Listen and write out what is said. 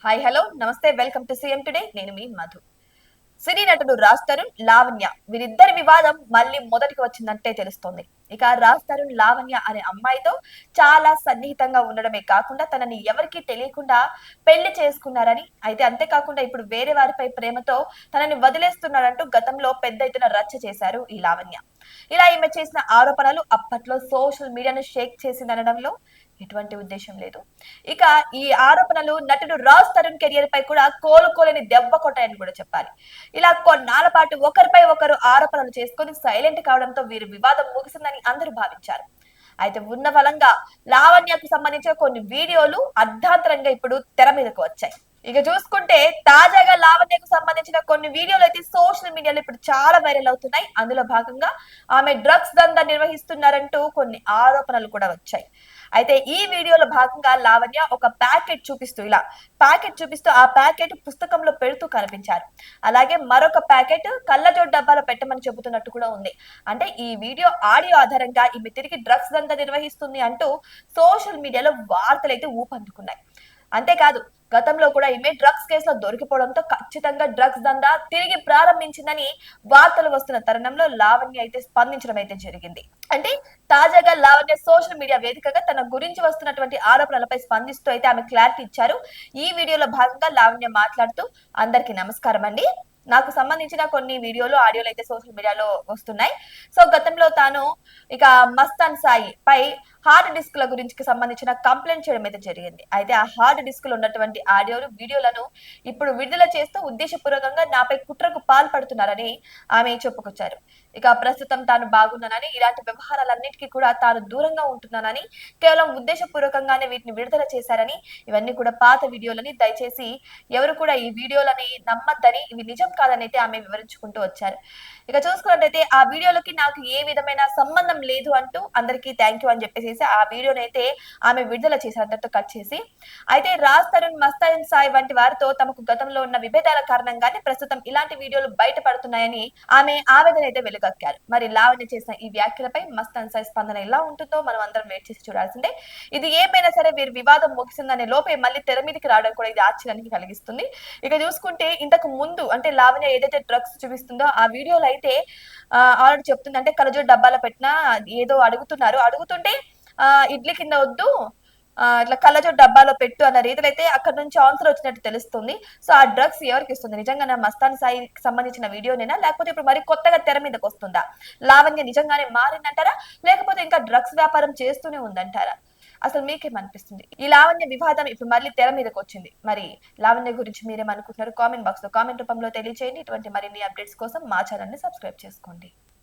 Hi hello నమస్తే welcome to CM today నేను మీ మధు. సినీ నటుడు రాజ్ తరుణ్ లావణ్య వీరిద్దరి వివాదం మళ్ళీ మొదటికి వచ్చిందంటే తెలుస్తోంది. ఇక రాజ్ తరుణ్ లావణ్య అనే అమ్మాయితో చాలా సన్నిహితంగా ఉండడమే కాకుండా తనని ఎవరికీ తెలియకుండా పెళ్లి చేసుకున్నారని, అయితే అంతేకాకుండా ఇప్పుడు వేరే వారిపై ప్రేమతో తనని వదిలేస్తున్నాడంటూ గతంలో పెద్ద ఎత్తున రచ్చ చేశారు ఈ లావణ్య. ఇలా ఈమె చేసిన ఆరోపణలు అప్పట్లో సోషల్ మీడియాను షేక్ చేసిందనడంలో ఎటువంటి ఉద్దేశం లేదు. ఇక ఈ ఆరోపణలు నటుడు రాజ్ తరుణ్ కెరియర్ పై కూడా కోలుకోలేని దెబ్బ కొట్టాయని కూడా చెప్పాలి. ఇలా కొన్నాళ్ల పాటు ఒకరిపై ఒకరు ఆరోపణలు చేసుకుని సైలెంట్ కావడంతో వీరి వివాదం ముగిసిందని అందరూ భావించారు. అయితే ఉన్న ఫలంగా లావణ్యకు సంబంధించిన కొన్ని వీడియోలు అర్ధాంతరంగా ఇప్పుడు తెర మీదకు వచ్చాయి. ఇక చూసుకుంటే తాజాగా లావణ్యకు సంబంధించిన కొన్ని వీడియోలు అయితే సోషల్ మీడియాలో ఇప్పుడు చాలా వైరల్ అవుతున్నాయి. అందులో భాగంగా ఆమె డ్రగ్స్ దందా నిర్వహిస్తున్నారంటూ కొన్ని ఆరోపణలు కూడా వచ్చాయి. అయితే ఈ వీడియోలో భాగంగా లావణ్య ఒక ప్యాకెట్ చూపిస్తూ ఆ ప్యాకెట్ పుస్తకంలో పెడుతూ కనిపించారు. అలాగే మరొక ప్యాకెట్ కళ్ళజోడు డబ్బాలో పెట్టమని చెబుతున్నట్టు కూడా ఉంది. అంటే ఈ వీడియో ఆడియో ఆధారంగా ఈమె తిరిగి డ్రగ్స్ దందా నిర్వహిస్తుంది అంటూ సోషల్ మీడియాలో వార్తలు అయితే ఊపందుకున్నాయి. అంతేకాదు గతంలో కూడా ఈమె డ్రగ్స్ కేసులో దొరికిపోవడంతో ఖచ్చితంగా డ్రగ్స్ దందా తిరిగి ప్రారంభించిందని వార్తలు వస్తున్న తరుణంలో లావణ్య అయితే స్పందించడం అయితే జరిగింది. అంటే తాజాగా లావణ్య సోషల్ మీడియా వేదికగా తన గురించి వస్తున్నటువంటి ఆరోపణలపై స్పందిస్తూ అయితే ఆమె క్లారిటీ ఇచ్చారు. ఈ వీడియోలో భాగంగా లావణ్య మాట్లాడుతూ, అందరికీ నమస్కారం అండి, నాకు సంబంధించిన కొన్ని వీడియోలు ఆడియోలు అయితే సోషల్ మీడియాలో వస్తున్నాయి. సో గతంలో తాను ఇక మస్తాన్ సాయి పై హార్డ్ డిస్క్ ల గురించి సంబంధించిన కంప్లైంట్ చేయడం అయితే జరిగింది. అయితే ఆ హార్డ్ డిస్క్ లో ఉన్నటువంటి ఆడియోలు వీడియోలను ఇప్పుడు విడుదల చేస్తూ ఉద్దేశపూర్వకంగా నాపై కుట్రకు పాల్పడుతున్నారని ఆమె చెప్పుకొచ్చారు. ఇక ప్రస్తుతం తాను బాగున్నానని, ఇలాంటి వ్యవహారాలన్నిటికీ కూడా తాను దూరంగా ఉంటున్నానని, కేవలం ఉద్దేశపూర్వకంగానే వీటిని విడుదల చేశారని, ఇవన్నీ కూడా పాత వీడియోలని, దయచేసి ఎవరు కూడా ఈ వీడియోలని నమ్మద్దని, ఇవి నిజం కాదని అయితే ఆమె వివరించుకుంటూ వచ్చారు. ఇక చూసుకున్నట్టయితే ఆ వీడియోలకి నాకు ఏ విధమైన సంబంధం లేదు అంటూ అందరికీ థ్యాంక్ యూ అని చెప్పేసి ఆ వీడియోని అయితే ఆమె విడుదల చేశారు, అందరితో కట్ చేసి. అయితే రాజ్ తరుణ్, మస్తాన్ సాయి వంటి వారితో తమకు గతంలో ఉన్న విభేదాల కారణంగానే ప్రస్తుతం ఇలాంటి వీడియోలు బయటపడుతున్నాయని ఆమె ఆవేదన అయితే వెలుగక్కారు. మరి లావణ్య చేసిన ఈ వ్యాఖ్యలపై మస్తాన్ సాయి స్పందన ఎలా ఉంటుందో మనం అందరం వెయిట్ చేసి చూడాల్సిందే. ఇది ఏమైనా సరే వీరి వివాదం ముగిసిందనే లోపే మళ్ళీ తెర మీదకి రావడం కూడా ఇది ఆశ్చర్యానికి కలిగిస్తుంది. ఇక చూసుకుంటే ఇంతకు ముందు అంటే లావణ్య ఏదైతే డ్రగ్స్ చూపిస్తుందో ఆ వీడియోలో అయితే ఆల్రెడీ చెప్తుంది, అంటే కలజోడు డబ్బాలో పెట్టినా ఏదో అడుగుతుంటే ఇడ్లీ కింద వద్దు, ఇట్లా కళ్ళజోడు డబ్బాలో పెట్టు అన్న రీతిలో అయితే అక్కడ నుంచి ఆన్సర్ వచ్చినట్టు తెలుస్తుంది. సో ఆ డ్రగ్స్ ఎవరికి ఇస్తుంది, నిజంగా మస్తాన్ సాయికి సంబంధించిన వీడియోనేనా, లేకపోతే ఇప్పుడు మరి కొత్తగా తెర మీదకి వస్తుందా, లావణ్య నిజంగానే మారిందంటారా, లేకపోతే ఇంకా డ్రగ్స్ వ్యాపారం చేస్తూనే ఉందంటారా? అసలు మీకేమనిపిస్తుంది? ఈ లావణ్య వివాదం ఇప్పుడు మళ్ళీ తెర మీదకి వచ్చింది. మరి లావణ్య గురించి మీరేమనుకుంటున్నారు? కామెంట్ బాక్స్ లో కామెంట్ రూపంలో తెలియజేయండి. ఇటువంటి మరిన్ని అప్డేట్స్ కోసం మా ఛానల్ ని సబ్స్క్రైబ్ చేసుకోండి.